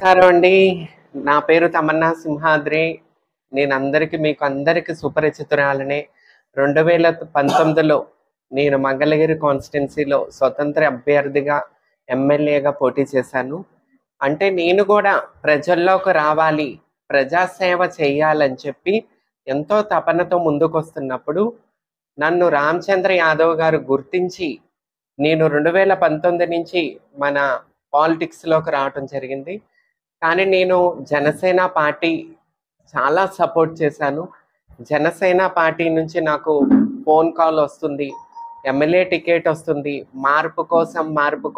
నమస్కారం అండి. నా పేరు తమన్నా సింహాద్రి. మీకు అందరికి సుపరిచితురాలినే. 2019లో నేను మంగళగిరి కాన్స్టిట్యున్సీలో స్వతంత్ర అభ్యర్థిగా ఎమ్మెల్యేగా పోటీ చేశాను. అంటే నేను కూడా ప్రజల్లోకి రావాలి, ప్రజాసేవ చేయాలని చెప్పి ఎంతో తపనతో ముందుకొస్తున్నప్పుడు నన్ను రామచంద్ర యాదవ్ గారు గుర్తించి నేను 2019 నుంచి మన పాలిటిక్స్‌లోకి రావటం జరిగింది. కానీ నేను జనసేన పార్టీ చాలా సపోర్ట్ చేశాను. జనసేన పార్టీ నుంచి నాకు ఫోన్ కాల్ వస్తుంది. ఎమ్మెల్యే టికెట్ వస్తుంది. మార్పు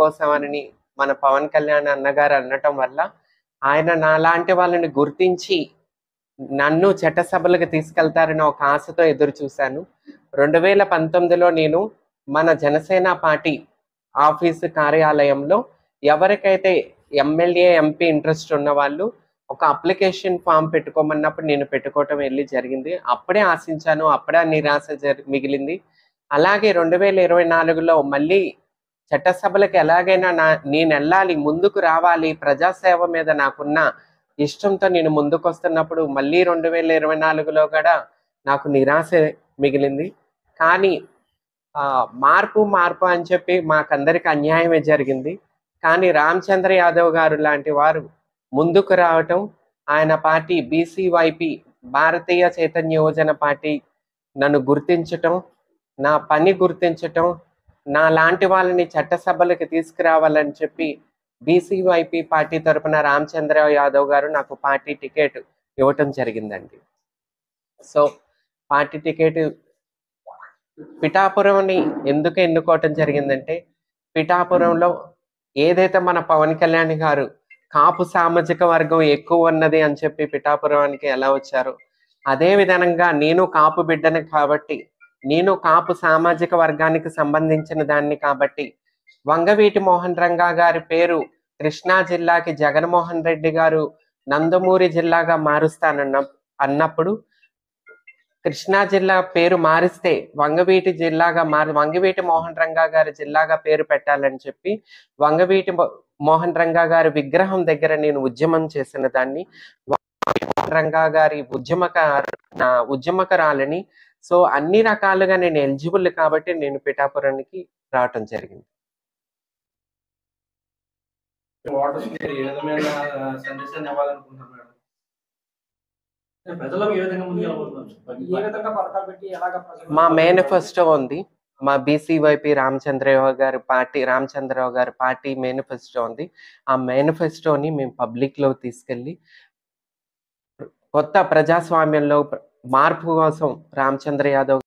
కోసం అని మన పవన్ కళ్యాణ్ అన్నగారు అనటం వల్ల ఆయన నాలాంటి వాళ్ళని గుర్తించి నన్ను చట్టసభలకు తీసుకెళ్తారని ఒక ఆశతో ఎదురు చూశాను. 2019లో నేను మన జనసేన పార్టీ ఆఫీసు కార్యాలయంలో ఎవరికైతే ఎమ్మెల్యే, ఎంపీ ఇంట్రెస్ట్ ఉన్న వాళ్ళు ఒక అప్లికేషన్ ఫామ్ పెట్టుకోమన్నప్పుడు నేను పెట్టుకోవటం వెళ్ళి జరిగింది. అప్పుడే ఆశించాను, అప్పుడే నిరాశ మిగిలింది. అలాగే 2024లో మళ్ళీ చట్టసభలకు ఎలాగైనా నేను వెళ్ళాలి, ముందుకు రావాలి, ప్రజాసేవ మీద నాకున్న ఇష్టంతో నేను ముందుకొస్తున్నప్పుడు మళ్ళీ 2024లో కూడా నాకు నిరాశ మిగిలింది. కానీ మార్పు అని చెప్పి మాకందరికి అన్యాయమే జరిగింది. కానీ రామచంద్ర యాదవ్ గారు లాంటి వారు ముందుకు రావటం, ఆయన పార్టీ బీసీవైపీ భారతీయ చైతన్య యోజన పార్టీ నన్ను గుర్తించటం, నా పని గుర్తించటం, నా లాంటి వాళ్ళని చట్టసభలకు తీసుకురావాలని చెప్పి బీసీవైపీ పార్టీ తరపున రామచంద్ర యాదవ్ గారు నాకు పార్టీ టికెట్ ఇవ్వటం జరిగిందండి. సో పార్టీ టికెట్ పిఠాపురంని ఎందుకు ఎన్నుకోవటం జరిగిందంటే, పిఠాపురంలో ఏదైతే మన పవన్ కళ్యాణ్ గారు కాపు సామాజిక వర్గం ఎక్కువ ఉన్నది అని చెప్పి పిఠాపురానికి ఎలా వచ్చారో, అదే విధంగా నేను కాపు బిడ్డని కాబట్టి, నేను కాపు సామాజిక వర్గానికి సంబంధించిన దాన్ని కాబట్టి, వంగవీటి మోహన్ రంగా గారి పేరు కృష్ణా జిల్లాకి జగన్మోహన్ రెడ్డి గారు నందమూరి జిల్లాగా అన్నప్పుడు కృష్ణా జిల్లా పేరు మారిస్తే వంగవీటి మోహన్ రంగా గారి జిల్లాగా పేరు పెట్టాలని చెప్పి వంగవీటి మోహన్ రంగా గారి విగ్రహం దగ్గర నేను ఉద్యమం చేసిన దాన్ని, రంగా గారి ఉద్యమకరాలని. సో అన్ని రకాలుగా నేను ఎలిజిబుల్ కాబట్టి నేను పిఠాపురానికి రావటం జరిగింది. మా మేనిఫెస్టో ఉంది. మా బీసీవైపీ రామచంద్రరావు గారి పార్టీ మేనిఫెస్టో ఉంది. ఆ మేనిఫెస్టోని మేము పబ్లిక్ లో తీసుకెళ్లి కొత్త ప్రజాస్వామ్యంలో మార్పు కోసం రామచంద్ర యాదవ్